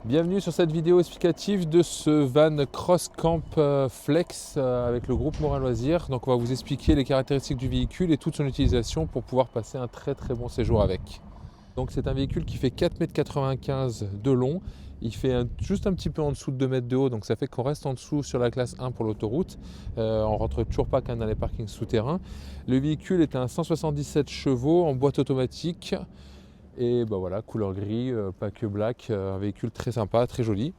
Bienvenue sur cette vidéo explicative de ce van Cross Camp Flex avec le groupe Morin Loisirs. Donc on va vous expliquer les caractéristiques du véhicule et toute son utilisation pour pouvoir passer un très bon séjour avec. Donc c'est un véhicule qui fait 4,95 m de long. Il fait juste un petit peu en dessous de 2 mètres de haut, donc ça fait qu'on reste en dessous sur la classe 1 pour l'autoroute. On rentre toujours pas quand même dans les parkings souterrains. Le véhicule est un 177 chevaux en boîte automatique. Et bah voilà, couleur gris, pas que black, un véhicule très sympa, très joli.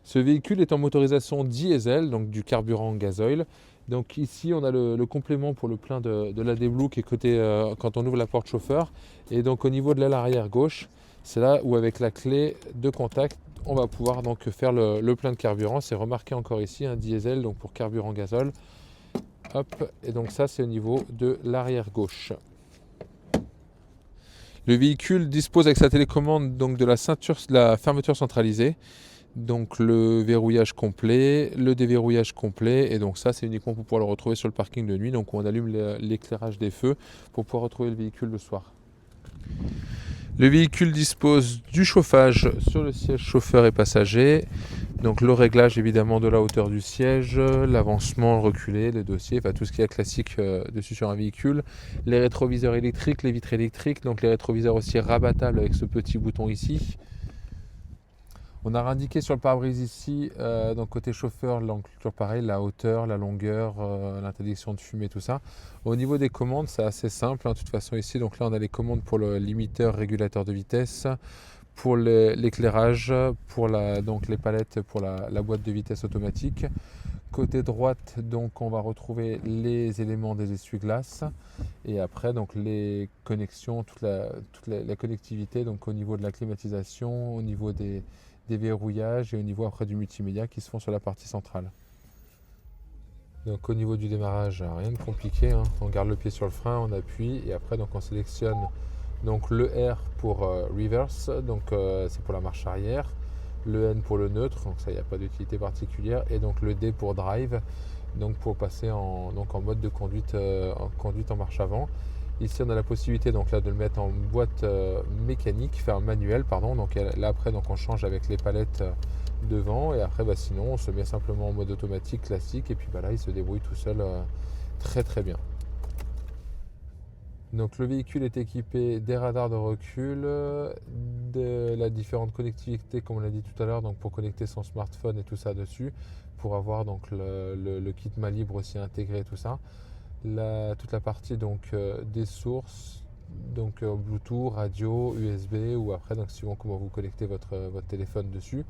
Ce véhicule est en motorisation diesel, donc du carburant gasoil. Donc ici on a le complément pour le plein de l'AdBlue qui est côté quand on ouvre la porte chauffeur. Et donc au niveau de l'aile arrière gauche, c'est là où avec la clé de contact, on va pouvoir donc faire le plein de carburant. C'est remarqué encore ici, un diesel donc pour carburant gazole. Hop, et donc ça c'est au niveau de l'arrière gauche. Le véhicule dispose avec sa télécommande donc de la fermeture centralisée, donc le verrouillage complet, le déverrouillage complet, et donc ça c'est uniquement pour pouvoir le retrouver sur le parking de nuit, donc on allume l'éclairage des feux pour pouvoir retrouver le véhicule le soir. Le véhicule dispose du chauffage sur le siège chauffeur et passager, donc le réglage évidemment de la hauteur du siège, l'avancement, reculé, les dossiers, enfin tout ce qui est classique dessus sur un véhicule, les rétroviseurs électriques, les vitres électriques, donc les rétroviseurs aussi rabattables avec ce petit bouton ici. On a indiqué sur le pare-brise ici, donc côté chauffeur, donc toujours pareil, la hauteur, la longueur, l'interdiction de fumer, tout ça. Au niveau des commandes, c'est assez simple, de toute façon ici, donc là on a les commandes pour le limiteur, régulateur de vitesse, pour l'éclairage, pour donc les palettes pour la boîte de vitesse automatique. Côté droite, donc on va retrouver les éléments des essuie-glaces et après donc les connexions, toute la connectivité donc au niveau de la climatisation, au niveau des verrouillages et au niveau après du multimédia qui se font sur la partie centrale. Donc au niveau du démarrage, rien de compliqué, hein. On garde le pied sur le frein, on appuie et après donc on sélectionne donc le R pour reverse, donc c'est pour la marche arrière, le N pour le neutre, donc ça il n'y a pas d'utilité particulière, et donc le D pour drive, donc pour passer en mode de conduite, en marche avant. Ici on a la possibilité donc là de le mettre en boîte mécanique, enfin manuelle pardon, donc là après donc on change avec les palettes devant et après sinon on se met simplement en mode automatique classique et puis là il se débrouille tout seul très bien. Donc le véhicule est équipé des radars de recul, de la différente connectivité comme on l'a dit tout à l'heure, donc pour connecter son smartphone et tout ça dessus, pour avoir donc le kit main libre aussi intégré tout ça. Toute la partie donc des sources, donc Bluetooth, radio, USB ou après donc suivant comment vous connectez votre téléphone dessus.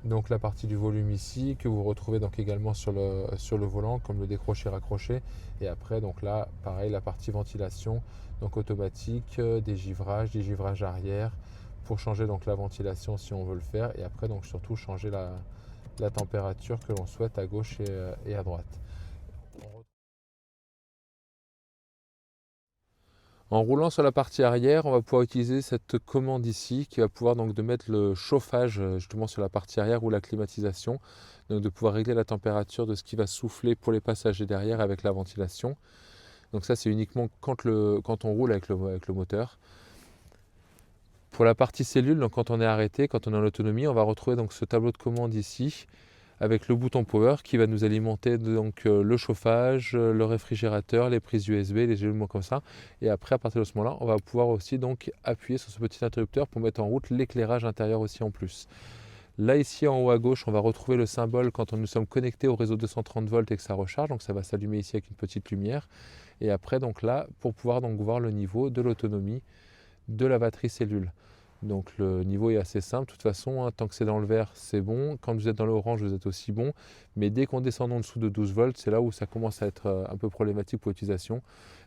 Donc la partie du volume ici que vous retrouvez donc également sur le volant comme le décroché raccroché et après donc là pareil la partie ventilation donc automatique, des givrages arrière pour changer donc la ventilation si on veut le faire et après donc surtout changer la température que l'on souhaite à gauche et à droite. En roulant sur la partie arrière, on va pouvoir utiliser cette commande ici qui va pouvoir donc de mettre le chauffage justement sur la partie arrière ou la climatisation, donc de pouvoir régler la température de ce qui va souffler pour les passagers derrière avec la ventilation. Donc ça c'est uniquement quand on roule avec le moteur. Pour la partie cellule, donc quand on est arrêté, quand on est en autonomie, on va retrouver donc ce tableau de commande ici avec le bouton power qui va nous alimenter donc le chauffage, le réfrigérateur, les prises USB, les éléments comme ça. Et après, à partir de ce moment-là, on va pouvoir aussi donc appuyer sur ce petit interrupteur pour mettre en route l'éclairage intérieur aussi en plus. Là ici en haut à gauche, on va retrouver le symbole quand nous sommes connectés au réseau 230 volts et que ça recharge. Donc ça va s'allumer ici avec une petite lumière. Et après donc là, pour pouvoir donc voir le niveau de l'autonomie de la batterie cellule. Donc le niveau est assez simple, de toute façon, tant que c'est dans le vert, c'est bon. Quand vous êtes dans l'orange, vous êtes aussi bon. Mais dès qu'on descend en dessous de 12 volts, c'est là où ça commence à être un peu problématique pour l'utilisation.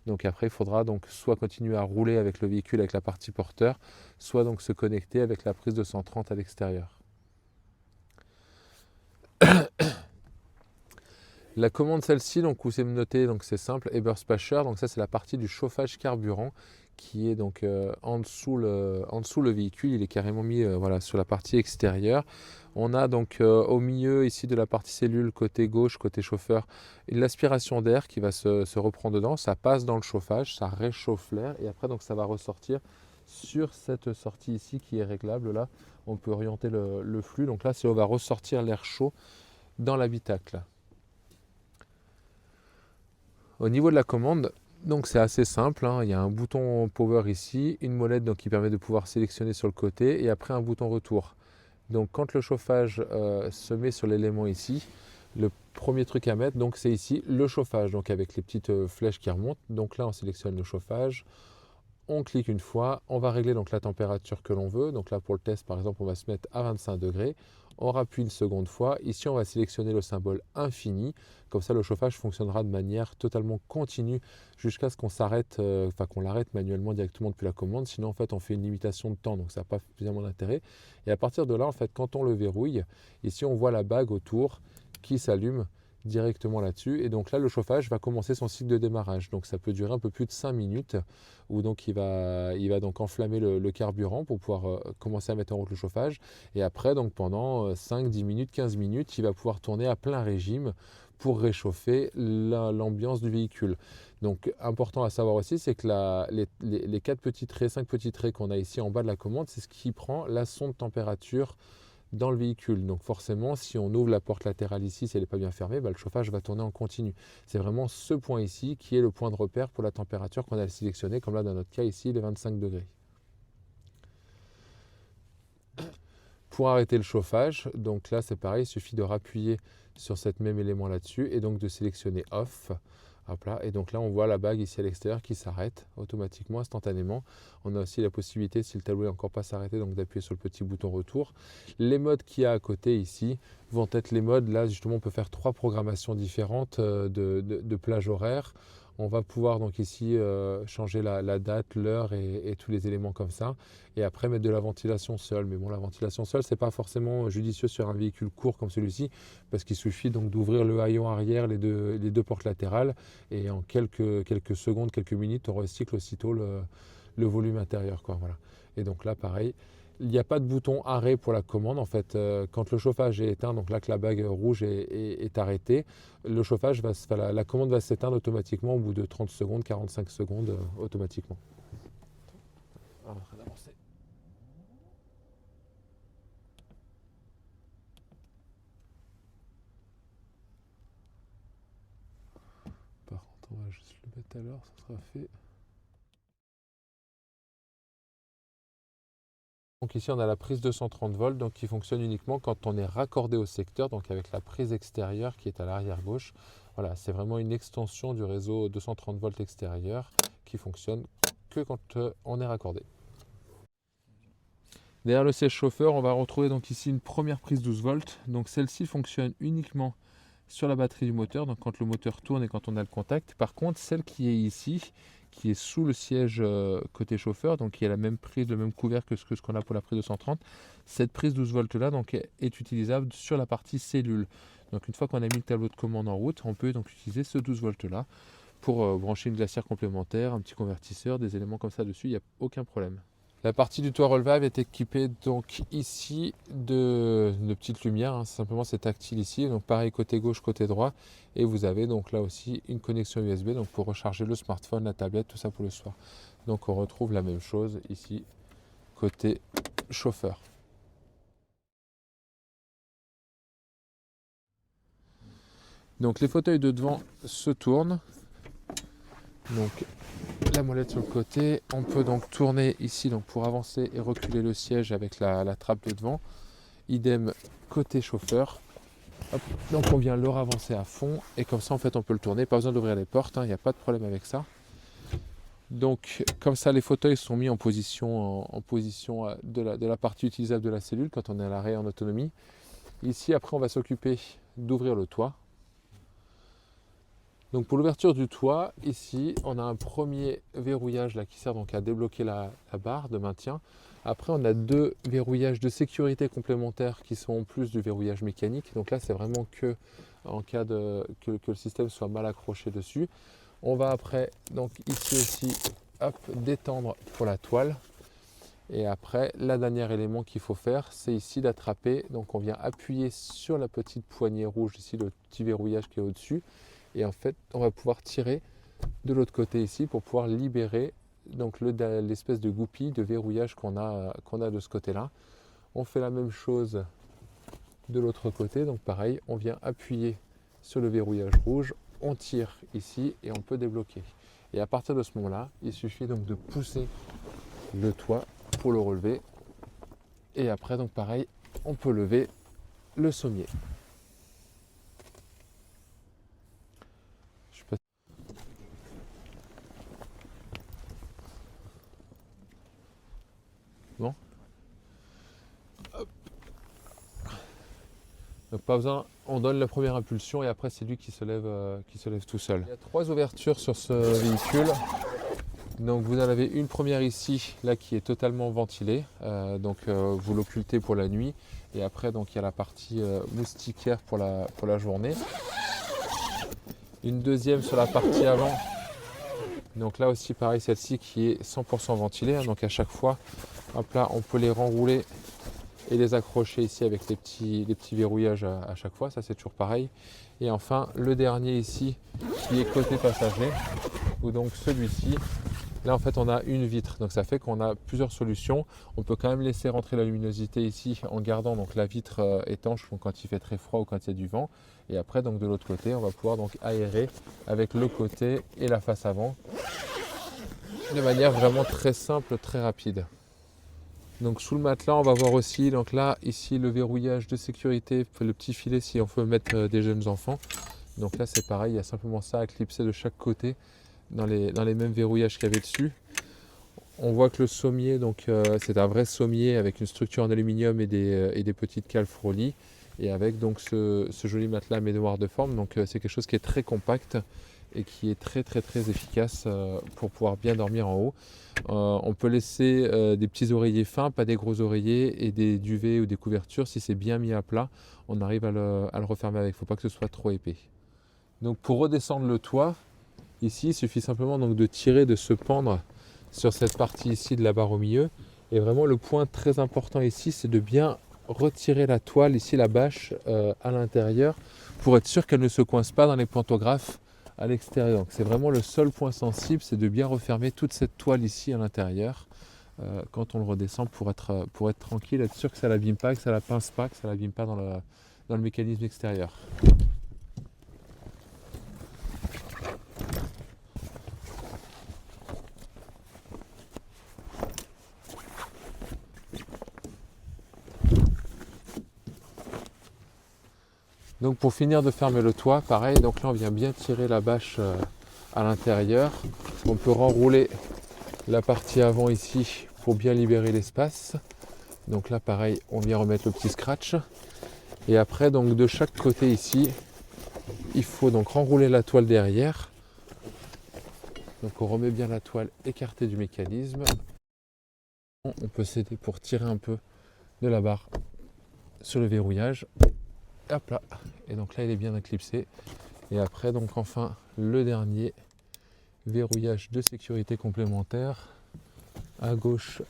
Donc après, il faudra donc soit continuer à rouler avec le véhicule avec la partie porteur, soit donc se connecter avec la prise de 130 à l'extérieur. La commande celle-ci, donc où c'est noté, donc c'est simple, Eberspeicher, donc ça c'est la partie du chauffage carburant qui est donc en dessous le véhicule. Il est carrément mis voilà, sur la partie extérieure. On a donc au milieu ici de la partie cellule, côté gauche, côté chauffeur, l'aspiration d'air qui va se reprendre dedans. Ça passe dans le chauffage, ça réchauffe l'air et après donc ça va ressortir sur cette sortie ici qui est réglable. Là, on peut orienter le flux. Donc là, on va ressortir l'air chaud dans l'habitacle. Au niveau de la commande, donc c'est assez simple, hein. Il y a un bouton power ici, une molette donc, qui permet de pouvoir sélectionner sur le côté et après un bouton retour. Donc quand le chauffage se met sur l'élément ici, le premier truc à mettre, donc c'est ici le chauffage, donc avec les petites flèches qui remontent. Donc là on sélectionne le chauffage, on clique une fois, on va régler donc la température que l'on veut. Donc là pour le test par exemple on va se mettre à 25 degrés. On rappuie une seconde fois. Ici, on va sélectionner le symbole infini. Comme ça, le chauffage fonctionnera de manière totalement continue jusqu'à ce qu'on s'arrête, qu'on l'arrête manuellement directement depuis la commande. Sinon, en fait, on fait une limitation de temps, donc ça n'a pas spécialement d'intérêt. Et à partir de là, en fait, quand on le verrouille, ici, on voit la bague autour qui s'allume directement là-dessus. Et donc là, le chauffage va commencer son cycle de démarrage. Donc ça peut durer un peu plus de 5 minutes où donc il va donc enflammer le carburant pour pouvoir commencer à mettre en route le chauffage. Et après, donc pendant 5, 10 minutes, 15 minutes, il va pouvoir tourner à plein régime pour réchauffer l'ambiance du véhicule. Donc important à savoir aussi, c'est que les 4 petits traits, 5 petits traits qu'on a ici en bas de la commande, c'est ce qui prend la sonde température dans le véhicule. Donc forcément, si on ouvre la porte latérale ici, si elle n'est pas bien fermée, le chauffage va tourner en continu. C'est vraiment ce point ici qui est le point de repère pour la température qu'on a sélectionnée, comme là dans notre cas ici, les 25 degrés. Pour arrêter le chauffage, donc là c'est pareil, il suffit de rappuyer sur cet même élément là-dessus et donc de sélectionner off. Hop là. Et donc là, on voit la bague ici à l'extérieur qui s'arrête automatiquement, instantanément. On a aussi la possibilité, si le tableau n'est encore pas s'arrêter, donc d'appuyer sur le petit bouton retour. Les modes qu'il y a à côté ici vont être les modes. Là, justement, on peut faire 3 programmations différentes de plage horaire. On va pouvoir donc ici changer la date, l'heure et tous les éléments comme ça. Et après mettre de la ventilation seule. Mais bon, la ventilation seule, ce n'est pas forcément judicieux sur un véhicule court comme celui-ci, parce qu'il suffit donc d'ouvrir le haillon arrière, les deux portes latérales, et en quelques secondes, quelques minutes, on recycle aussitôt le volume intérieur, quoi, voilà. Et donc là, pareil. Il n'y a pas de bouton arrêt pour la commande. En fait, quand le chauffage est éteint, donc là que la bague rouge est arrêtée, le chauffage la commande va s'éteindre automatiquement au bout de 30 secondes, 45 secondes automatiquement. Alors, on va avancer. Par contre, on va juste le mettre à l'heure, ça sera fait. Donc ici on a la prise 230 volts donc qui fonctionne uniquement quand on est raccordé au secteur, donc avec la prise extérieure qui est à l'arrière gauche. Voilà, c'est vraiment une extension du réseau 230 volts extérieur qui fonctionne que quand on est raccordé. Derrière le siège chauffeur, on va retrouver donc ici une première prise 12 volts. Donc celle-ci fonctionne uniquement sur la batterie du moteur, donc quand le moteur tourne et quand on a le contact. Par contre, celle qui est ici, qui est sous le siège côté chauffeur, donc qui a la même prise, le même couvercle que ce qu'on a pour la prise 230, cette prise 12 volts là donc, est utilisable sur la partie cellule. Donc une fois qu'on a mis le tableau de commande en route, on peut donc utiliser ce 12 volts là pour brancher une glacière complémentaire, un petit convertisseur, des éléments comme ça dessus, il n'y a aucun problème. La partie du toit relevable est équipée donc ici de petites lumières, hein. Simplement c'est tactile ici, donc pareil côté gauche, côté droit, et vous avez donc là aussi une connexion USB donc pour recharger le smartphone, la tablette, tout ça pour le soir. Donc on retrouve la même chose ici côté chauffeur. Donc les fauteuils de devant se tournent. Donc la molette sur le côté, on peut donc tourner ici donc pour avancer et reculer le siège avec la trappe de devant. Idem côté chauffeur. Hop. Donc on vient le ravancer à fond et comme ça en fait on peut le tourner, pas besoin d'ouvrir les portes, il n'y a pas de problème avec ça. Donc comme ça les fauteuils sont mis en position de la partie utilisable de la cellule quand on est à l'arrêt en autonomie. Ici après on va s'occuper d'ouvrir le toit. Donc pour l'ouverture du toit, ici on a un premier verrouillage là, qui sert donc à débloquer la barre de maintien. Après on a 2 verrouillages de sécurité complémentaires qui sont en plus du verrouillage mécanique. Donc là c'est vraiment que en cas que le système soit mal accroché dessus. On va après donc ici aussi hop, détendre pour la toile. Et après, le dernier élément qu'il faut faire, c'est ici d'attraper. Donc on vient appuyer sur la petite poignée rouge, ici le petit verrouillage qui est au-dessus. Et en fait, on va pouvoir tirer de l'autre côté ici pour pouvoir libérer donc l'espèce de goupille de verrouillage qu'on a de ce côté-là. On fait la même chose de l'autre côté. Donc pareil, on vient appuyer sur le verrouillage rouge, on tire ici et on peut débloquer. Et à partir de ce moment-là, il suffit donc de pousser le toit pour le relever. Et après, donc pareil, on peut lever le sommier. Je sais pas. Bon. Hop. Donc pas besoin, on donne la première impulsion et après c'est lui qui se lève tout seul. Il y a 3 ouvertures sur ce véhicule. Donc vous en avez une première ici, là qui est totalement ventilée, vous l'occultez pour la nuit, et après donc il y a la partie moustiquaire pour la journée. Une deuxième sur la partie avant, donc là aussi pareil, celle-ci qui est 100% ventilée, hein, donc à chaque fois, hop là, on peut les renrouler et les accrocher ici avec les petits verrouillages à chaque fois, ça c'est toujours pareil. Et enfin le dernier ici qui est côté passager, où donc celui-ci, là en fait on a une vitre, donc ça fait qu'on a plusieurs solutions. On peut quand même laisser rentrer la luminosité ici en gardant donc la vitre étanche quand il fait très froid ou quand il y a du vent. Et après donc de l'autre côté on va pouvoir donc aérer avec le côté et la face avant de manière vraiment très simple, très rapide. Donc sous le matelas on va voir aussi, donc là ici le verrouillage de sécurité, le petit filet si on veut mettre des jeunes enfants. Donc là c'est pareil, il y a simplement ça à clipser de chaque côté dans les mêmes verrouillages qu'il y avait dessus. On voit que le sommier, c'est un vrai sommier avec une structure en aluminium et des petites cales Froli, et avec donc ce joli matelas mémoire de forme. Donc c'est quelque chose qui est très compact et qui est très très très efficace pour pouvoir bien dormir en haut. On peut laisser des petits oreillers fins, pas des gros oreillers, et des duvets ou des couvertures. Si c'est bien mis à plat, on arrive à le refermer avec. Il ne faut pas que ce soit trop épais. Donc pour redescendre le toit, ici il suffit simplement donc de tirer, de se pendre sur cette partie ici de la barre au milieu. Et vraiment le point très important ici, c'est de bien retirer la toile, ici la bâche à l'intérieur, pour être sûr qu'elle ne se coince pas dans les pantographes à l'extérieur. Donc c'est vraiment le seul point sensible, c'est de bien refermer toute cette toile ici à l'intérieur quand on le redescend pour être tranquille, être sûr que ça ne l'abîme pas, que ça ne la pince pas, que ça ne l'abîme pas dans le mécanisme extérieur. Donc pour finir de fermer le toit, pareil, donc là on vient bien tirer la bâche à l'intérieur. On peut renrouler la partie avant ici pour bien libérer l'espace. Donc là pareil, on vient remettre le petit scratch. Et après donc de chaque côté ici, il faut donc renrouler la toile derrière. Donc on remet bien la toile écartée du mécanisme. On peut s'aider pour tirer un peu de la barre sur le verrouillage. Hop là, et donc là il est bien éclipsé. Et après donc enfin le dernier verrouillage de sécurité complémentaire à gauche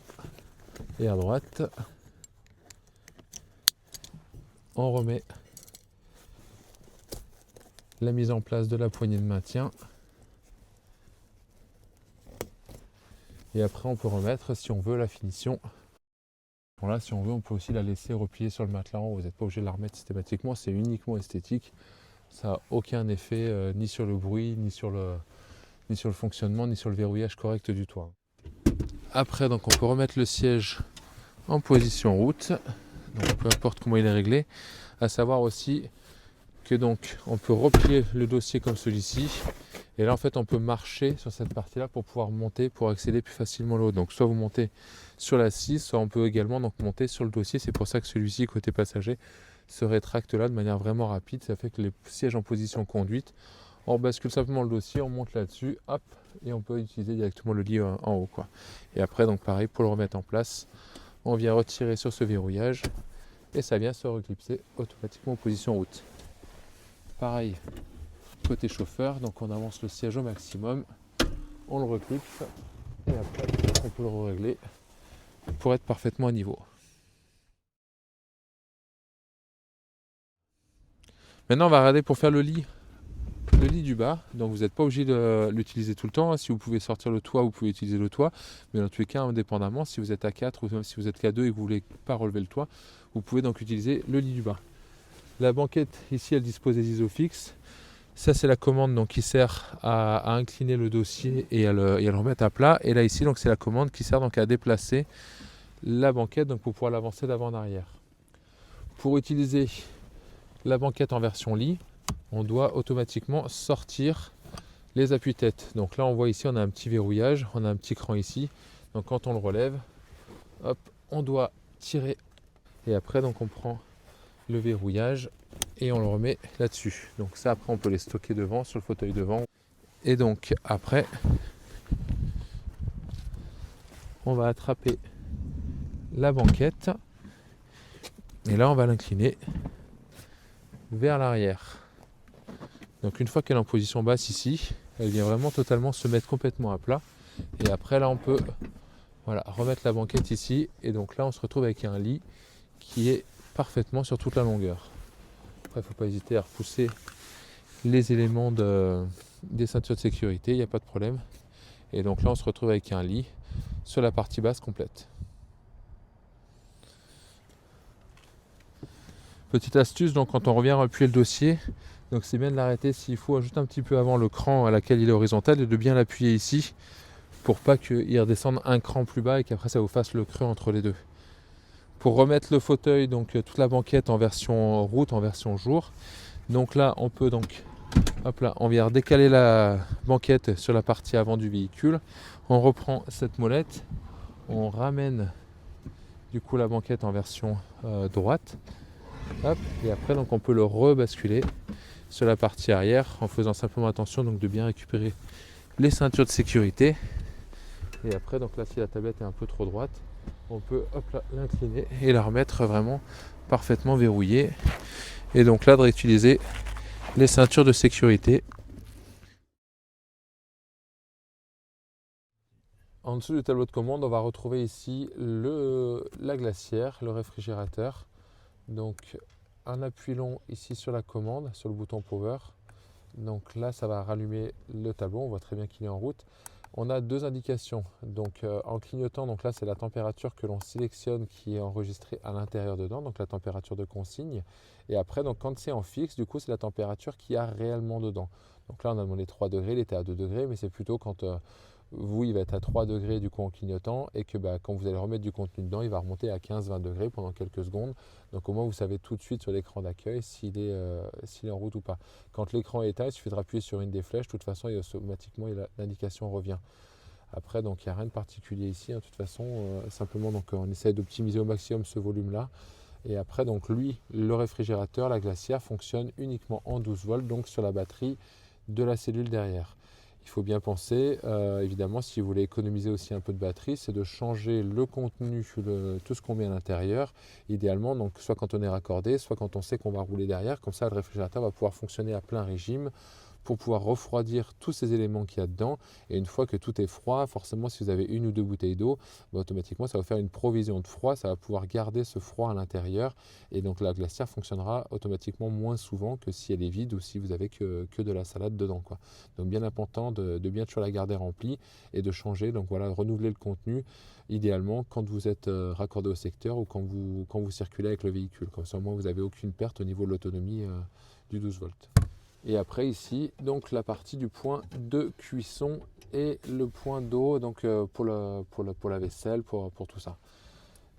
et à droite. On remet la mise en place de la poignée de maintien. Et après on peut remettre si on veut la finition. Bon là si on veut on peut aussi la laisser replier sur le matelas. Vous n'êtes pas obligé de la remettre systématiquement, c'est uniquement esthétique. Ça n'a aucun effet ni sur le bruit, ni sur le fonctionnement, ni sur le verrouillage correct du toit. Après donc on peut remettre le siège en position route, donc peu importe comment il est réglé. À savoir aussi que donc on peut replier le dossier comme celui-ci, et là en fait on peut marcher sur cette partie là pour pouvoir monter, pour accéder plus facilement le haut. Donc soit vous montez sur l'assise, soit on peut également donc monter sur le dossier. C'est pour ça que celui-ci côté passager se rétracte là de manière vraiment rapide. Ça fait que les sièges en position conduite, on bascule simplement le dossier, on monte là-dessus, hop, et on peut utiliser directement le lit en haut quoi. Et après donc pareil, pour le remettre en place, on vient retirer sur ce verrouillage et ça vient se reclipser automatiquement en position route. Pareil côté chauffeur, donc on avance le siège au maximum, on le reclipse Et après, on peut le régler pour être parfaitement à niveau. Maintenant, on va regarder pour faire le lit du bas. Donc vous n'êtes pas obligé de l'utiliser tout le temps. Si vous pouvez sortir le toit, vous pouvez utiliser le toit. Mais dans tous les cas, indépendamment, si vous êtes à 4 ou même si vous êtes qu'à 2 et que vous ne voulez pas relever le toit, vous pouvez donc utiliser le lit du bas. La banquette, ici, elle dispose des isofixes. Ça, c'est la commande donc, qui sert à incliner le dossier et à le remettre à plat. Et là, ici, donc, c'est la commande qui sert donc, à déplacer la banquette donc, pour pouvoir l'avancer d'avant en arrière. Pour utiliser la banquette en version lit, on doit automatiquement sortir les appuis-têtes. Donc là, on voit ici, on a un petit verrouillage, on a un petit cran ici. Donc quand on le relève, hop, on doit tirer. Et après, donc on prend le verrouillage et on le remet là-dessus. Donc ça, après, on peut les stocker devant, sur le fauteuil devant. Et donc après, on va attraper la banquette. Et là, on va l'incliner vers l'arrière. Donc une fois qu'elle est en position basse ici, elle vient vraiment totalement se mettre complètement à plat. Et après là on peut remettre la banquette ici. Et donc là on se retrouve avec un lit qui est parfaitement sur toute la longueur. Après il ne faut pas hésiter à repousser les éléments des ceintures de sécurité, il n'y a pas de problème. Et donc là on se retrouve avec un lit sur la partie basse complète. Petite astuce, donc quand on revient appuyer le dossier, donc c'est bien de l'arrêter s'il faut juste un petit peu avant le cran à laquelle il est horizontal et de bien l'appuyer ici pour pas qu'il redescende un cran plus bas et qu'après ça vous fasse le creux entre les deux. Pour remettre le fauteuil, donc toute la banquette en version route, en version jour, donc là on peut donc, hop là, on vient décaler la banquette sur la partie avant du véhicule, on reprend cette molette, on ramène du coup la banquette en version droite. Hop, et après donc on peut le rebasculer sur la partie arrière en faisant simplement attention donc de bien récupérer les ceintures de sécurité. Et après donc là si la tablette est un peu trop droite, on peut l'incliner et la remettre vraiment parfaitement verrouillée. Et donc là de réutiliser les ceintures de sécurité. En dessous du tableau de commande, on va retrouver ici la glacière, le réfrigérateur. Donc un appui long ici sur la commande, sur le bouton power. Donc là ça va rallumer le tableau, on voit très bien qu'il est en route. On a deux indications, donc en clignotant, donc là c'est la température que l'on sélectionne qui est enregistrée à l'intérieur dedans, donc la température de consigne. Et après donc quand c'est en fixe, du coup c'est la température qu'il y a réellement dedans. Donc là on a demandé 3 degrés, il était à 2 degrés, mais c'est plutôt quand vous, il va être à 3 degrés du coup en clignotant et que quand vous allez remettre du contenu dedans, il va remonter à 15-20 degrés pendant quelques secondes. Donc au moins vous savez tout de suite sur l'écran d'accueil s'il est en route ou pas. Quand l'écran est éteint, il suffit de appuyer sur une des flèches, de toute façon automatiquement l'indication revient. Après donc il n'y a rien de particulier ici, de toute façon, simplement donc on essaie d'optimiser au maximum ce volume-là. Et après donc lui, le réfrigérateur, la glacière fonctionne uniquement en 12 volts, donc sur la batterie de la cellule derrière. Il faut bien penser, évidemment, si vous voulez économiser aussi un peu de batterie, c'est de changer le contenu, tout ce qu'on met à l'intérieur, idéalement, donc soit quand on est raccordé, soit quand on sait qu'on va rouler derrière, comme ça le réfrigérateur va pouvoir fonctionner à plein régime pour pouvoir refroidir tous ces éléments qu'il y a dedans. Et une fois que tout est froid, forcément si vous avez une ou deux bouteilles d'eau, automatiquement ça va faire une provision de froid, ça va pouvoir garder ce froid à l'intérieur. Et donc la glacière fonctionnera automatiquement moins souvent que si elle est vide ou si vous avez que de la salade dedans, quoi. Donc bien important de bien toujours la garder remplie et de changer, donc voilà, renouveler le contenu idéalement quand vous êtes raccordé au secteur ou quand vous circulez avec le véhicule. Comme ça au moins vous n'avez aucune perte au niveau de l'autonomie du 12 volts. Et après ici, donc la partie du point de cuisson et le point d'eau donc pour la vaisselle, pour tout ça.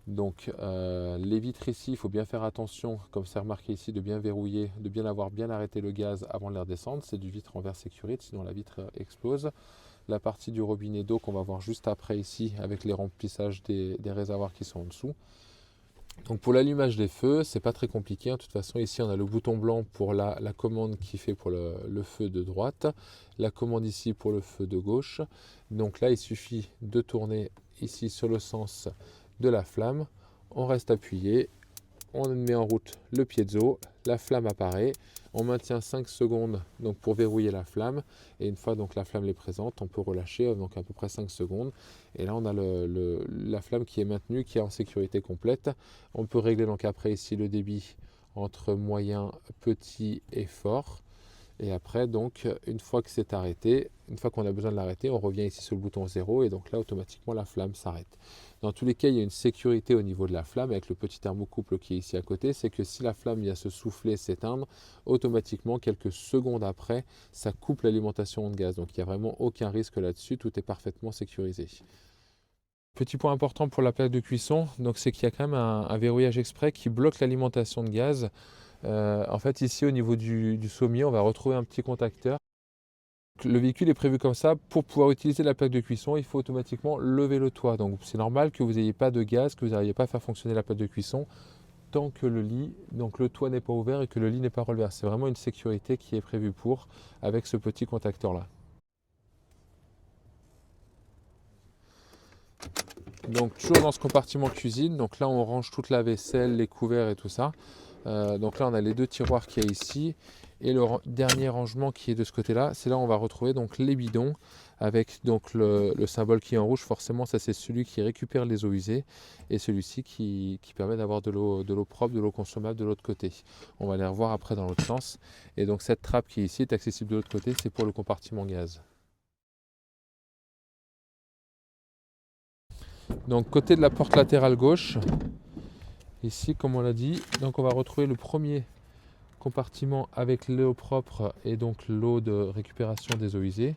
Donc les vitres ici, il faut bien faire attention, comme c'est remarqué ici, de bien verrouiller, de bien avoir bien arrêté le gaz avant de les redescendre. C'est du vitre en verre sécurité, sinon la vitre explose. La partie du robinet d'eau qu'on va voir juste après ici, avec les remplissages des réservoirs qui sont en dessous. Donc pour l'allumage des feux, c'est pas très compliqué. De toute façon, ici on a le bouton blanc pour la commande qui fait pour le feu de droite, la commande ici pour le feu de gauche. Donc là, il suffit de tourner ici sur le sens de la flamme. On reste appuyé on met en route le piezo, la flamme apparaît, on maintient 5 secondes donc, pour verrouiller la flamme, et une fois donc, la flamme est présente, on peut relâcher donc à peu près 5 secondes, et là on a la flamme qui est maintenue, qui est en sécurité complète. On peut régler donc après ici le débit entre moyen, petit et fort. Et après, donc, une fois que c'est arrêté, une fois qu'on a besoin de l'arrêter, on revient ici sur le bouton 0 et donc là, automatiquement, la flamme s'arrête. Dans tous les cas, il y a une sécurité au niveau de la flamme avec le petit thermocouple qui est ici à côté. C'est que si la flamme vient se souffler, s'éteindre, automatiquement, quelques secondes après, ça coupe l'alimentation de gaz. Donc, il n'y a vraiment aucun risque là-dessus. Tout est parfaitement sécurisé. Petit point important pour la plaque de cuisson, c'est qu'il y a quand même un verrouillage exprès qui bloque l'alimentation de gaz. En fait, ici au niveau du sommier, on va retrouver un petit contacteur. Le véhicule est prévu comme ça. Pour pouvoir utiliser la plaque de cuisson, il faut automatiquement lever le toit. Donc c'est normal que vous n'ayez pas de gaz, que vous n'arriviez pas à faire fonctionner la plaque de cuisson tant que le toit n'est pas ouvert et que le lit n'est pas relevé. C'est vraiment une sécurité qui est prévue avec ce petit contacteur là. Donc toujours dans ce compartiment cuisine, donc là on range toute la vaisselle, les couverts et tout ça. Donc là on a les 2 tiroirs qu'il y a ici et le dernier rangement qui est de ce côté là, c'est là où on va retrouver donc les bidons avec donc le symbole qui est en rouge. Forcément ça c'est celui qui récupère les eaux usées et celui-ci qui permet d'avoir de l'eau propre, de l'eau consommable de l'autre côté. On va les revoir après dans l'autre sens. Et donc cette trappe qui est ici est accessible de l'autre côté, c'est pour le compartiment gaz. Donc côté de la porte latérale gauche, ici comme on l'a dit, donc on va retrouver le premier compartiment avec l'eau propre et donc l'eau de récupération des eaux usées.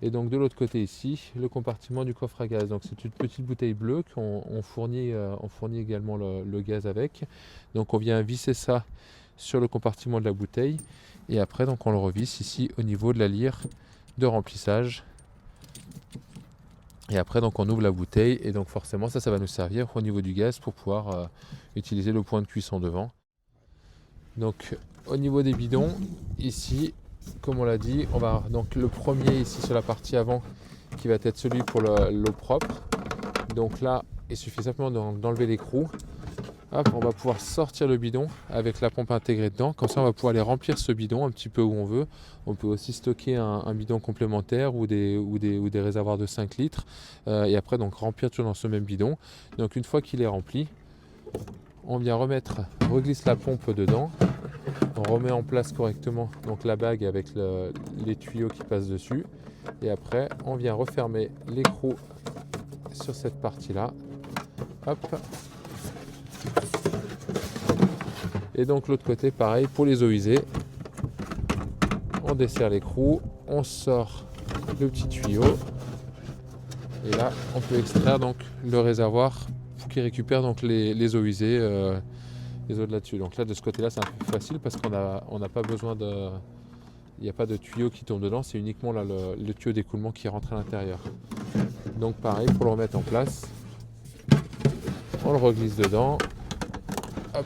Et donc de l'autre côté ici, le compartiment du coffre à gaz. Donc c'est une petite bouteille bleue qu'on fournit également le gaz avec. Donc on vient visser ça sur le compartiment de la bouteille et après donc on le revisse ici au niveau de la lyre de remplissage. Et après, donc, on ouvre la bouteille et donc forcément, ça va nous servir au niveau du gaz pour pouvoir utiliser le point de cuisson devant. Donc, au niveau des bidons, ici, comme on l'a dit, on va donc le premier ici sur la partie avant qui va être celui pour l'eau propre. Donc là, il suffit simplement d'enlever l'écrou. Hop, on va pouvoir sortir le bidon avec la pompe intégrée dedans. Comme ça, on va pouvoir aller remplir ce bidon un petit peu où on veut. On peut aussi stocker un bidon complémentaire ou des réservoirs de 5 litres. Et après, donc remplir toujours dans ce même bidon. Donc une fois qu'il est rempli, on vient reglisse la pompe dedans. On remet en place correctement donc la bague avec les tuyaux qui passent dessus. Et après, on vient refermer l'écrou sur cette partie-là. Hop. Et donc l'autre côté pareil pour les eaux usées, on desserre l'écrou, on sort le petit tuyau et là on peut extraire donc le réservoir qui récupère donc les eaux usées, les eaux de là-dessus. Donc là de ce côté là c'est un peu plus facile parce qu'on n'a pas besoin il n'y a pas de tuyau qui tombe dedans, c'est uniquement là le tuyau d'écoulement qui rentre à l'intérieur. Donc pareil pour le remettre en place, on le reglisse dedans. Hop.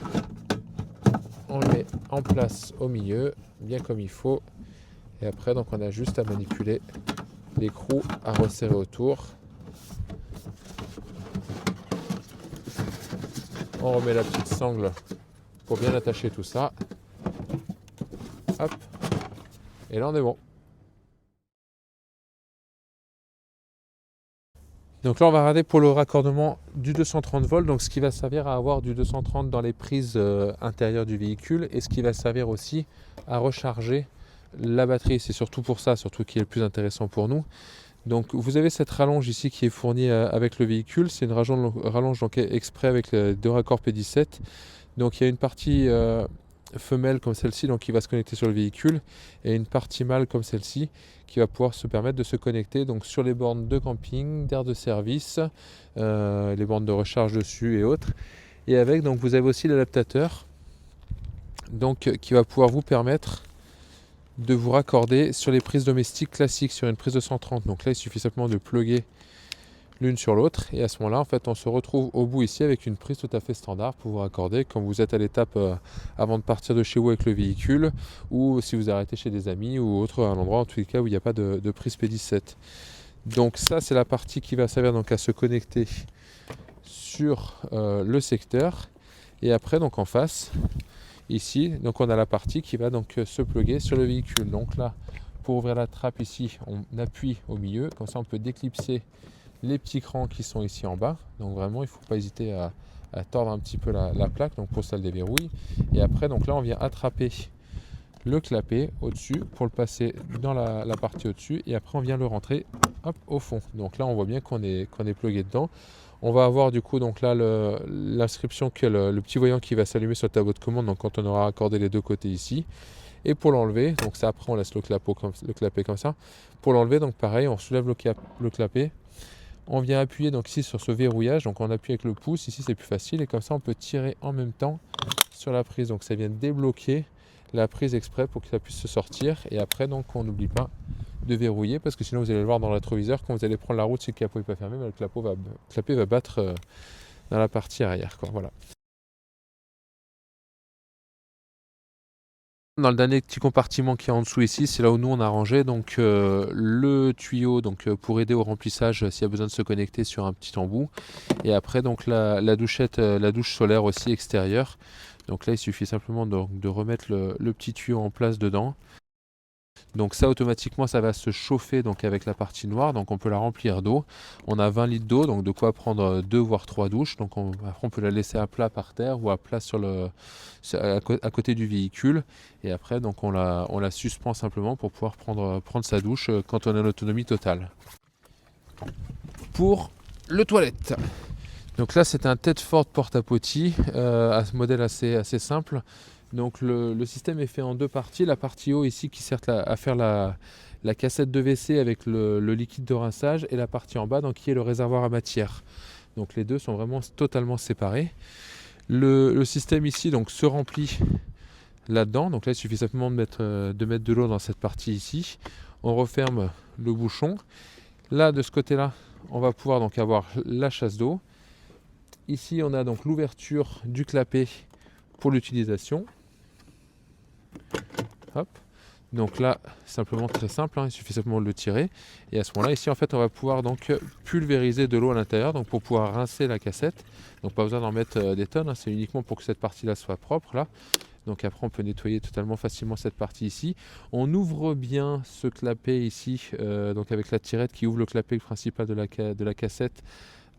On le met en place au milieu, bien comme il faut. Et après, donc, on a juste à manipuler l'écrou, à resserrer autour. On remet la petite sangle pour bien attacher tout ça. Hop. Et là, on est bon. Donc là, on va regarder pour le raccordement du 230 volts, donc ce qui va servir à avoir du 230 dans les prises intérieures du véhicule et ce qui va servir aussi à recharger la batterie. C'est surtout pour ça, qui est le plus intéressant pour nous. Donc vous avez cette rallonge ici qui est fournie avec le véhicule. C'est une rallonge donc, exprès avec les 2 raccords P17. Donc il y a une partie femelle comme celle-ci donc qui va se connecter sur le véhicule et une partie mâle comme celle-ci qui va pouvoir se permettre de se connecter donc sur les bornes de camping, d'air de service, les bornes de recharge dessus et autres. Et avec donc vous avez aussi l'adaptateur donc qui va pouvoir vous permettre de vous raccorder sur les prises domestiques classiques sur une prise de 130. Donc là il suffit simplement de plugger l'une sur l'autre et à ce moment là en fait on se retrouve au bout ici avec une prise tout à fait standard pour vous raccorder quand vous êtes à l'étape avant de partir de chez vous avec le véhicule ou si vous arrêtez chez des amis ou autre, un endroit en tous les cas où il n'y a pas de prise P17. Donc ça c'est la partie qui va servir donc à se connecter sur le secteur Et après donc en face, ici, donc on a la partie qui va donc se plugger sur le véhicule. Donc là, pour ouvrir la trappe ici, on appuie au milieu, comme ça on peut déclipser les petits crans qui sont ici en bas. Donc vraiment, il ne faut pas hésiter à tordre un petit peu la plaque, donc pour ça le déverrouille. Et après, donc là, on vient attraper le clapet au-dessus pour le passer dans la partie au-dessus. Et après, on vient le rentrer hop, au fond. Donc là, on voit bien qu'on est plugué dedans. On va avoir du coup donc là l'inscription que le petit voyant qui va s'allumer sur le tableau de commande, donc quand on aura accordé les deux côtés ici. Et pour l'enlever, donc ça après on laisse le clapet comme ça. Pour l'enlever, donc pareil, on soulève le clapet. On vient appuyer donc ici sur ce verrouillage, donc on appuie avec le pouce, ici c'est plus facile, et comme ça on peut tirer en même temps sur la prise. Donc ça vient débloquer la prise exprès pour que ça puisse se sortir. Et après donc on n'oublie pas de verrouiller, parce que sinon vous allez le voir dans le rétroviseur, quand vous allez prendre la route, si le capot n'est pas fermé, le clapet va battre dans la partie arrière, quoi. Voilà. Dans le dernier petit compartiment qui est en dessous ici, c'est là où nous on a rangé donc le tuyau donc pour aider au remplissage s'il y a besoin de se connecter sur un petit embout. Et après donc la douchette, la douche solaire aussi extérieure. Donc là il suffit simplement de remettre le petit tuyau en place dedans. Donc ça automatiquement ça va se chauffer donc avec la partie noire, donc on peut la remplir d'eau. On a 20 litres d'eau, donc de quoi prendre 2 voire 3 douches. Donc après on peut la laisser à plat par terre ou à plat à côté du véhicule. Et après donc on la suspend simplement pour pouvoir prendre sa douche quand on a l'autonomie totale. Pour le toilette. Donc là c'est un Tedford porte-à-potty, à ce modèle assez simple. Donc le système est fait en deux parties. La partie haut ici qui sert à faire la cassette de WC avec le liquide de rinçage, et la partie en bas donc, qui est le réservoir à matière. Donc les deux sont vraiment totalement séparés. Le système ici donc se remplit là-dedans. Donc là il suffit simplement de mettre de l'eau dans cette partie ici. On referme le bouchon. Là de ce côté-là on va pouvoir donc avoir la chasse d'eau. Ici on a donc l'ouverture du clapet pour l'utilisation. Hop. Donc là, simplement très simple, il suffit simplement de le tirer. Et à ce moment-là, ici, en fait, on va pouvoir donc pulvériser de l'eau à l'intérieur, donc pour pouvoir rincer la cassette. Donc pas besoin d'en mettre des tonnes, c'est uniquement pour que cette partie-là soit propre là. Donc après, on peut nettoyer totalement facilement cette partie ici. On ouvre bien ce clapet ici, donc avec la tirette qui ouvre le clapet principal de la cassette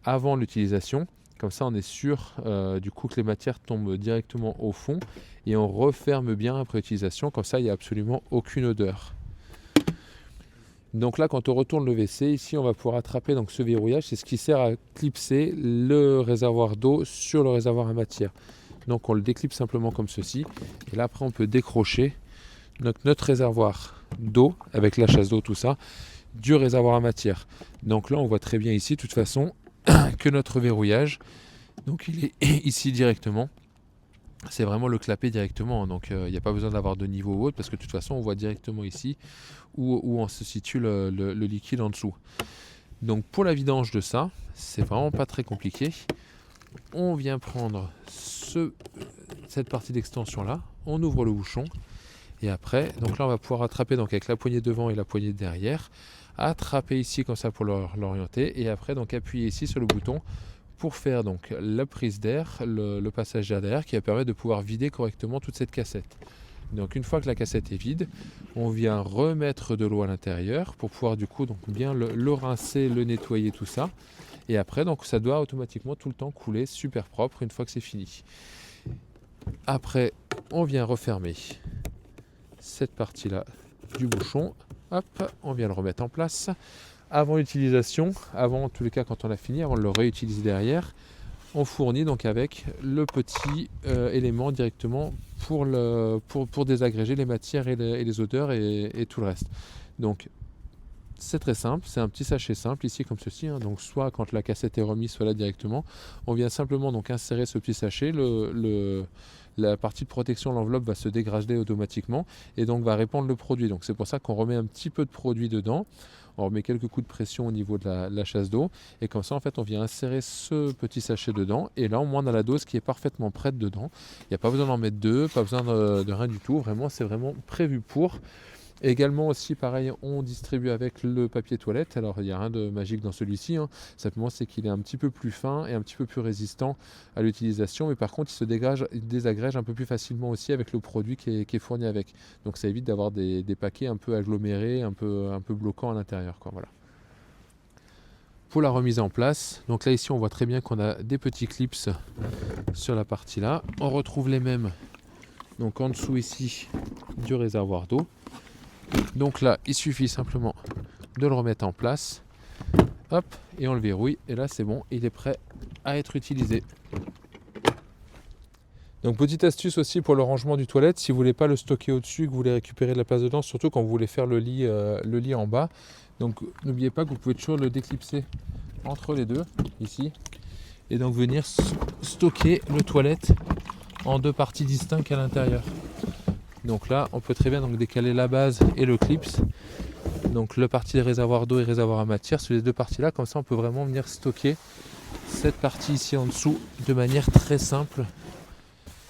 avant l'utilisation. Comme ça, on est sûr du coup que les matières tombent directement au fond, et on referme bien après utilisation. Comme ça, il n'y a absolument aucune odeur. Donc là, quand on retourne le WC, ici, on va pouvoir attraper donc ce verrouillage. C'est ce qui sert à clipser le réservoir d'eau sur le réservoir à matière. Donc on le déclipse simplement comme ceci. Et là, après, on peut décrocher notre réservoir d'eau avec la chasse d'eau, tout ça, du réservoir à matière. Donc là, on voit très bien ici, de toute façon, que notre verrouillage, donc il est ici directement. C'est vraiment le clapet directement, donc il n'y a pas besoin d'avoir de niveau ou autre, parce que de toute façon on voit directement ici où on se situe le liquide en dessous. Donc pour la vidange de ça, c'est vraiment pas très compliqué. On vient prendre cette partie d'extension là, on ouvre le bouchon, et après donc là on va pouvoir attraper donc avec la poignée devant et la poignée derrière, attraper ici comme ça pour l'orienter, et après donc appuyer ici sur le bouton pour faire donc la prise d'air, le passage d'air derrière, qui va permettre de pouvoir vider correctement toute cette cassette. Donc une fois que la cassette est vide, on vient remettre de l'eau à l'intérieur pour pouvoir du coup donc bien le rincer, le nettoyer, tout ça. Et après donc ça doit automatiquement tout le temps couler super propre une fois que c'est fini. Après on vient refermer cette partie là du bouchon. Hop, on vient le remettre en place. Avant l'utilisation, avant en tous les cas quand on a fini, avant de le réutiliser derrière, on fournit donc avec le petit élément directement pour désagréger les matières et les odeurs et tout le reste. Donc c'est très simple, c'est un petit sachet simple ici comme ceci, donc soit quand la cassette est remise, soit là directement. On vient simplement donc insérer ce petit sachet, la partie de protection, l'enveloppe va se dégrader automatiquement et donc va répandre le produit. Donc c'est pour ça qu'on remet un petit peu de produit dedans. On remet quelques coups de pression au niveau de la chasse d'eau, et comme ça en fait on vient insérer ce petit sachet dedans, et là au moins on a la dose qui est parfaitement prête dedans. Il n'y a pas besoin d'en mettre deux, pas besoin de rien du tout, vraiment c'est vraiment prévu pour. Également aussi, pareil, on distribue avec le papier toilette. Alors, il n'y a rien de magique dans celui-ci, hein. Simplement, c'est qu'il est un petit peu plus fin et un petit peu plus résistant à l'utilisation. Mais par contre, il désagrège un peu plus facilement aussi avec le produit qui est fourni avec. Donc, ça évite d'avoir des paquets un peu agglomérés, un peu bloquants à l'intérieur, quoi, voilà. Pour la remise en place, donc là ici on voit très bien qu'on a des petits clips sur la partie là. On retrouve les mêmes donc en dessous ici du réservoir d'eau. Donc là il suffit simplement de le remettre en place. Hop, et on le verrouille et là c'est bon, il est prêt à être utilisé. Donc petite astuce aussi pour le rangement du toilette, si vous ne voulez pas le stocker au-dessus, que vous voulez récupérer de la place dedans, surtout quand vous voulez faire le lit en bas. Donc n'oubliez pas que vous pouvez toujours le déclipser entre les deux, ici, et donc venir stocker le toilette en deux parties distinctes à l'intérieur. Donc là, on peut très bien donc décaler la base et le clips. Donc le parti des réservoirs d'eau et réservoir à matière sur les deux parties là, comme ça on peut vraiment venir stocker cette partie ici en dessous de manière très simple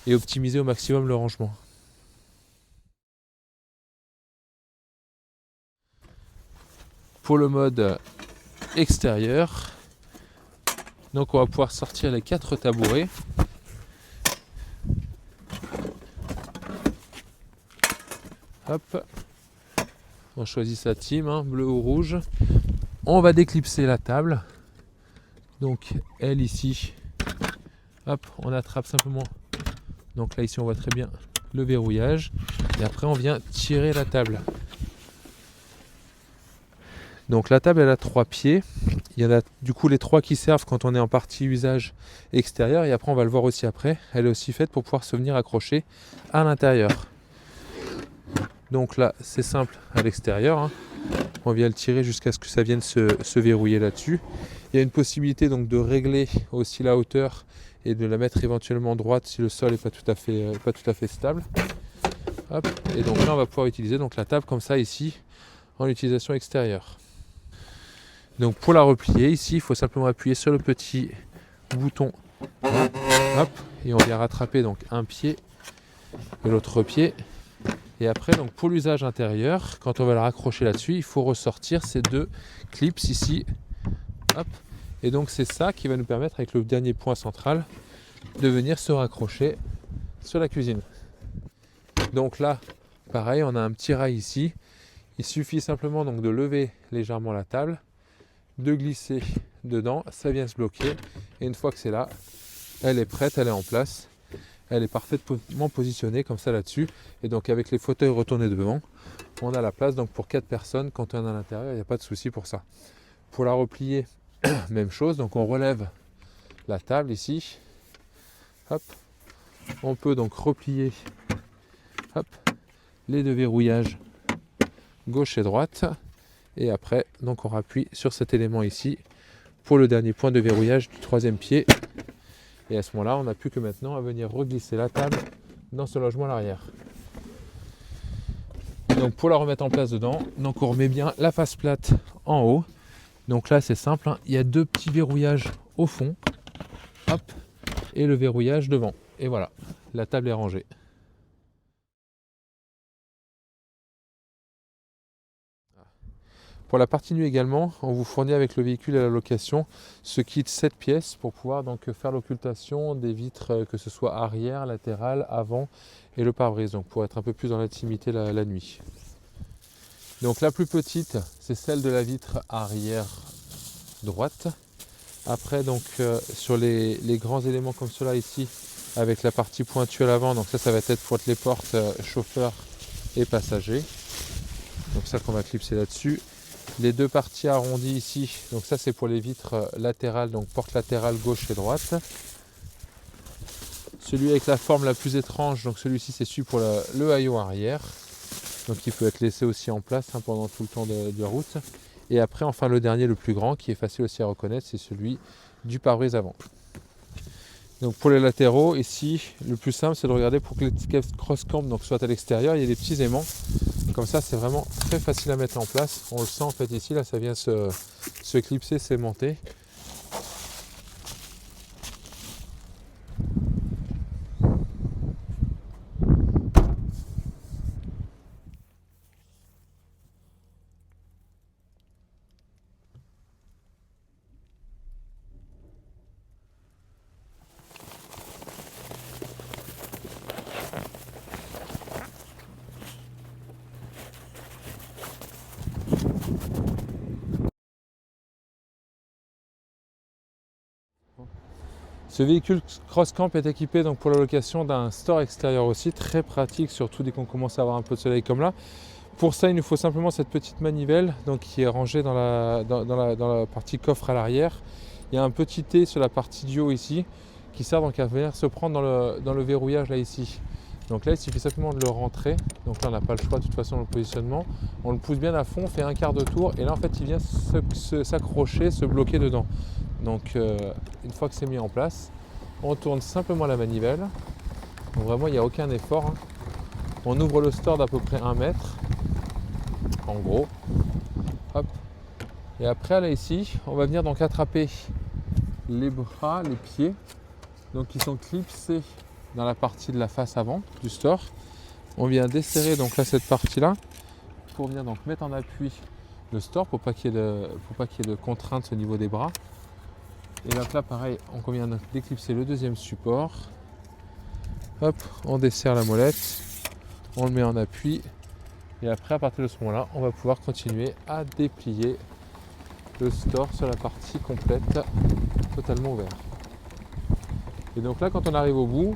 et optimiser au maximum le rangement. Pour le mode extérieur, donc on va pouvoir sortir les 4 tabourets. Hop, on choisit sa team, hein, bleu ou rouge. On va déclipser la table. Donc elle ici, hop, on attrape simplement. Donc là ici on voit très bien le verrouillage. Et après on vient tirer la table. Donc la table elle a 3 pieds. Il y en a du coup les 3 qui servent quand on est en partie usage extérieur. Et après on va le voir aussi après. Elle est aussi faite pour pouvoir se venir accrocher à l'intérieur. Donc là c'est simple à l'extérieur, hein. On vient le tirer jusqu'à ce que ça vienne se verrouiller là-dessus. Il y a une possibilité donc de régler aussi la hauteur et de la mettre éventuellement droite si le sol n'est pas tout à fait stable. Hop. Et donc là on va pouvoir utiliser donc la table comme ça ici en utilisation extérieure. Donc pour la replier ici il faut simplement appuyer sur le petit bouton, hop, et on vient rattraper donc un pied et l'autre pied. Et après donc pour l'usage intérieur, quand on va la raccrocher là-dessus, il faut ressortir ces 2 clips ici, hop. Et donc c'est ça qui va nous permettre avec le dernier point central de venir se raccrocher sur la cuisine. Donc là pareil, on a un petit rail ici. Il suffit simplement donc de lever légèrement la table, de glisser dedans, ça vient se bloquer et une fois que c'est là, elle est prête, elle est en place, elle est parfaitement positionnée comme ça là-dessus et donc avec les fauteuils retournés devant, on a la place donc pour 4 personnes. Quand on est à l'intérieur, il n'y a pas de souci pour ça. Pour la replier, même chose, donc on relève la table ici, hop, on peut donc replier, hop, les 2 verrouillages gauche et droite. Et après, donc on appuie sur cet élément ici pour le dernier point de verrouillage du 3e pied. Et à ce moment-là, on n'a plus que maintenant à venir reglisser la table dans ce logement à l'arrière. Donc pour la remettre en place dedans, donc on remet bien la face plate en haut. Donc là c'est simple, hein, il y a 2 petits verrouillages au fond, hop, et le verrouillage devant. Et voilà, la table est rangée. Pour la partie nuit également, on vous fournit avec le véhicule à la location ce kit 7 pièces pour pouvoir donc faire l'occultation des vitres, que ce soit arrière, latérale, avant et le pare-brise, donc pour être un peu plus dans l'intimité la nuit. Donc la plus petite, c'est celle de la vitre arrière droite. Après donc sur les grands éléments comme cela ici, avec la partie pointue à l'avant, donc ça va être pour les portes chauffeur et passagers. Donc ça qu'on va clipser là-dessus. Les 2 parties arrondies ici, donc ça c'est pour les vitres latérales, donc porte latérale gauche et droite. Celui avec la forme la plus étrange, donc celui-ci c'est celui pour le haillon arrière, donc il peut être laissé aussi en place pendant tout le temps de route. Et après enfin le dernier, le plus grand, qui est facile aussi à reconnaître, c'est celui du pare-brise avant. Donc pour les latéraux, ici le plus simple c'est de regarder pour que les cross-cambs donc soient à l'extérieur, il y a des petits aimants. Comme ça c'est vraiment très facile à mettre en place. On le sent en fait ici, là ça vient se clipser, s'aimanter. Ce véhicule CrossCamp est équipé donc pour la location d'un store extérieur aussi, très pratique, surtout dès qu'on commence à avoir un peu de soleil comme là. Pour ça, il nous faut simplement cette petite manivelle donc, qui est rangée dans la partie coffre à l'arrière. Il y a un petit T sur la partie du haut ici qui sert donc à venir se prendre dans le verrouillage là ici. Donc là, il suffit simplement de le rentrer. Donc là, on n'a pas le choix de toute façon dans le positionnement. On le pousse bien à fond, on fait un quart de tour et là, en fait, il vient s'accrocher, se bloquer dedans. Donc une fois que c'est mis en place, on tourne simplement la manivelle. Donc vraiment il n'y a aucun effort. On ouvre le store d'à peu près 1 mètre. En gros. Hop. Et après là ici, on va venir donc attraper les bras, les pieds. Donc qui sont clipsés dans la partie de la face avant du store. On vient desserrer donc là cette partie là pour venir donc mettre en appui le store pour pas qu'il y ait de contraintes au niveau des bras. Et donc là pareil, on vient d'éclipser le deuxième support. Hop, on dessert la molette, on le met en appui. Et après à partir de ce moment-là, on va pouvoir continuer à déplier le store sur la partie complète, totalement ouverte. Et donc là quand on arrive au bout,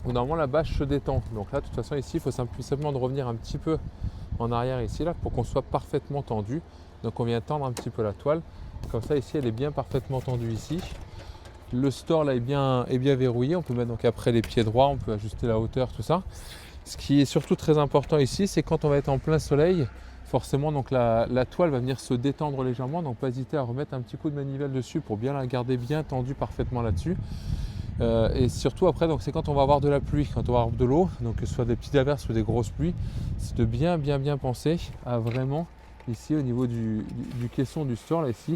normalement la bâche se détend. Donc là de toute façon ici, il faut simplement de revenir un petit peu en arrière ici là pour qu'on soit parfaitement tendu. Donc on vient tendre un petit peu la toile. Comme ça ici elle est bien parfaitement tendue ici. Le store là est bien verrouillé. On peut mettre donc après les pieds droits, on peut ajuster la hauteur, tout ça. Ce qui est surtout très important ici, c'est quand on va être en plein soleil, forcément donc la toile va venir se détendre légèrement. Donc pas hésiter à remettre un petit coup de manivelle dessus pour bien la garder bien tendue parfaitement là-dessus. Et surtout après, donc c'est quand on va avoir de la pluie, quand on va avoir de l'eau, donc que ce soit des petites averses ou des grosses pluies, c'est de bien penser à vraiment ici au niveau du caisson du store là ici,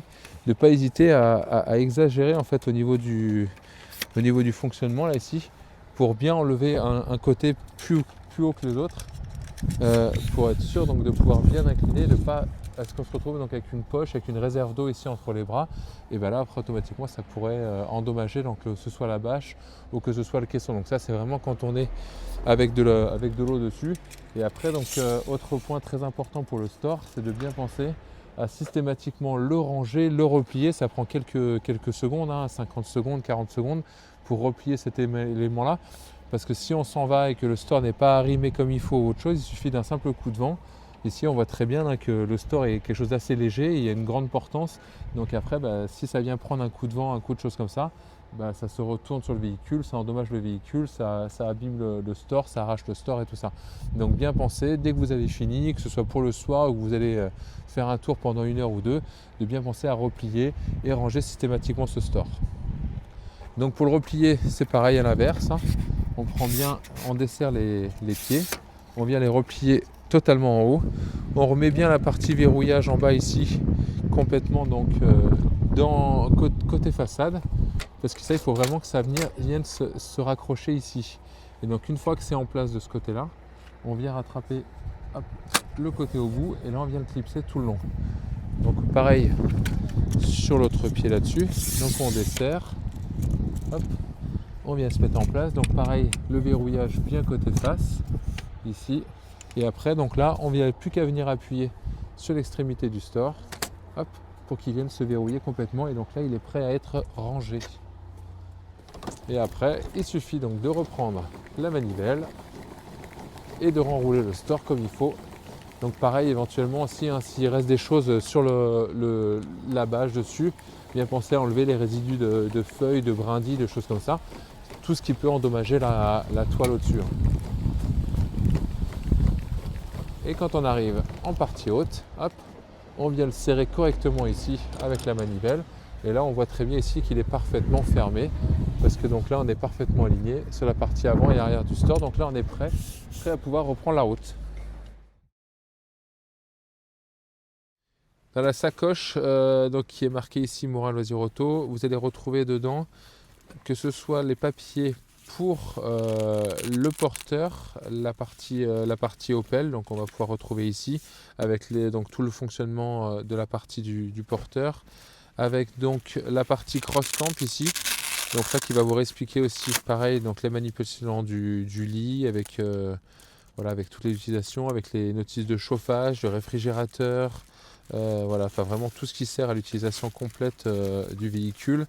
de ne pas hésiter à exagérer en fait au niveau du fonctionnement là ici, pour bien enlever un côté plus haut que les autres, pour être sûr donc de pouvoir bien incliner, de pas à ce qu'on se retrouve donc avec une poche, avec une réserve d'eau ici entre les bras, et bien là après automatiquement ça pourrait endommager donc que ce soit la bâche ou que ce soit le caisson. Donc ça c'est vraiment quand on est avec de l'eau dessus. Et après donc autre point très important pour le store, c'est de bien penser à systématiquement le ranger, le replier. Ça prend quelques secondes, 50 secondes, 40 secondes pour replier cet élément là. Parce que si on s'en va et que le store n'est pas arrimé comme il faut ou autre chose, il suffit d'un simple coup de vent. Ici, on voit très bien que le store est quelque chose d'assez léger, il y a une grande portance. Donc après, si ça vient prendre un coup de vent, un coup de chose comme ça, ça se retourne sur le véhicule, ça endommage le véhicule, ça abîme le store, ça arrache le store et tout ça. Donc bien penser, dès que vous avez fini, que ce soit pour le soir ou que vous allez faire un tour pendant 1 heure ou 2, de bien penser à replier et ranger systématiquement ce store. Donc pour le replier, c'est pareil à l'inverse. On dessert les pieds, on vient les replier totalement en haut. On remet bien la partie verrouillage en bas ici, complètement donc côté façade, parce que ça il faut vraiment que ça vienne se raccrocher ici. Et donc une fois que c'est en place de ce côté-là, on vient rattraper le côté au bout et là on vient le clipser tout le long. Donc pareil sur l'autre pied là-dessus, donc on dessert, hop, on vient se mettre en place. Donc pareil, le verrouillage bien côté face ici. Et après, donc là, on vient plus qu'à venir appuyer sur l'extrémité du store, hop, pour qu'il vienne se verrouiller complètement. Et donc là, il est prêt à être rangé. Et après, il suffit donc de reprendre la manivelle et de renrouler le store comme il faut. Donc pareil, éventuellement aussi, s'il reste des choses sur la bâche dessus, bien penser à enlever les résidus de feuilles, de brindilles, de choses comme ça. Tout ce qui peut endommager la toile au-dessus. Et quand on arrive en partie haute, hop, on vient le serrer correctement ici avec la manivelle. Et là, on voit très bien ici qu'il est parfaitement fermé, parce que donc là, on est parfaitement aligné sur la partie avant et arrière du store. Donc là, on est prêt à pouvoir reprendre la route. Dans la sacoche donc, qui est marquée ici Morin Loisirs Auto, vous allez retrouver dedans que ce soit les papiers pour le porteur, la partie Opel, donc on va pouvoir retrouver ici avec donc tout le fonctionnement de la partie du porteur, avec donc la partie CrossCamp ici, donc ça qui va vous expliquer aussi pareil donc les manipulations du lit avec avec toutes les utilisations, avec les notices de chauffage, de réfrigérateur, voilà, enfin vraiment tout ce qui sert à l'utilisation complète du véhicule.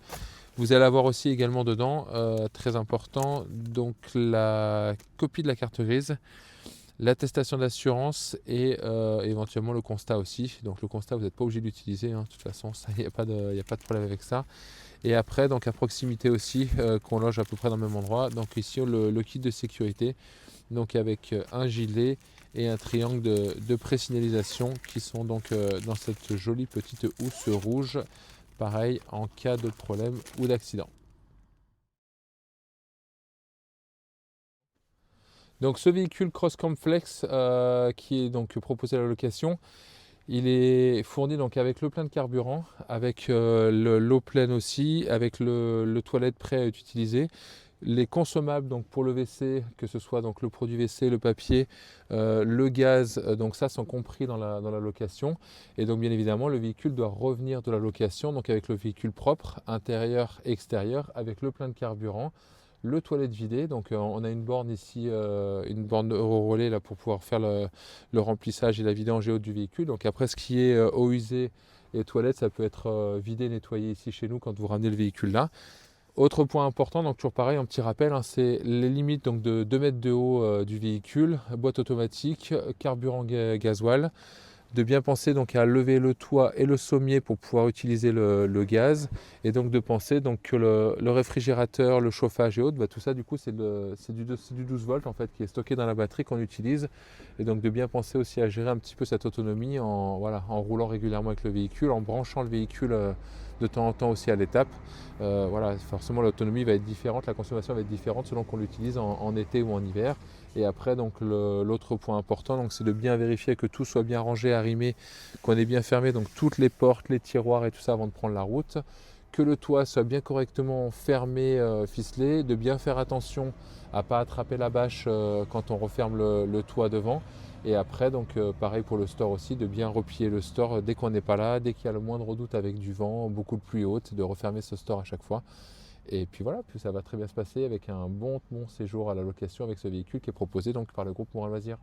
Vous allez avoir aussi également dedans, très important, donc la copie de la carte grise, l'attestation d'assurance et éventuellement le constat aussi. Donc le constat, vous n'êtes pas obligé d'utiliser, hein, de toute façon, il n'y a pas de problème avec ça. Et après, donc à proximité aussi, qu'on loge à peu près dans le même endroit. Donc ici, le kit de sécurité, donc avec un gilet et un triangle de présignalisation qui sont donc dans cette jolie petite housse rouge, pareil en cas de problème ou d'accident. Donc ce véhicule Cross Complex qui est donc proposé à la location, il est fourni donc avec le plein de carburant, avec l'eau pleine aussi, avec le toilette prêt à être utilisé. Les consommables donc pour le WC, que ce soit donc le produit WC, le papier, le gaz, donc ça sont compris dans la location. Et donc bien évidemment le véhicule doit revenir de la location, donc avec le véhicule propre, intérieur et extérieur, avec le plein de carburant, le toilette vidé. Donc on a une borne ici, une borne Eurorelais là pour pouvoir faire le remplissage et la vidange et autres du véhicule. Donc après ce qui est eau usée et toilettes, ça peut être vidé, nettoyé ici chez nous quand vous ramenez le véhicule là. Autre point important, donc toujours pareil, un petit rappel, hein, c'est les limites donc de 2 mètres de haut du véhicule, boîte automatique, carburant gasoil, de bien penser donc à lever le toit et le sommier pour pouvoir utiliser le gaz, et donc de penser donc que le réfrigérateur, le chauffage et autres, bah, tout ça du coup c'est du 12 volts en fait qui est stocké dans la batterie qu'on utilise, et donc de bien penser aussi à gérer un petit peu cette autonomie en, voilà, en roulant régulièrement avec le véhicule, en branchant le véhicule de temps en temps aussi à l'étape. Voilà, forcément l'autonomie va être différente, la consommation va être différente selon qu'on l'utilise en été ou en hiver. Et après, donc l'autre point important, donc, c'est de bien vérifier que tout soit bien rangé, arrimé, qu'on ait bien fermé donc toutes les portes, les tiroirs et tout ça avant de prendre la route, que le toit soit bien correctement fermé, ficelé, de bien faire attention à ne pas attraper la bâche quand on referme le toit devant. Et après, donc pareil pour le store aussi, de bien replier le store dès qu'on n'est pas là, dès qu'il y a le moindre doute avec du vent, beaucoup de pluie haute, de refermer ce store à chaque fois. Et puis voilà, puis ça va très bien se passer avec un bon séjour à la location avec ce véhicule qui est proposé donc par le groupe Morin Loisirs.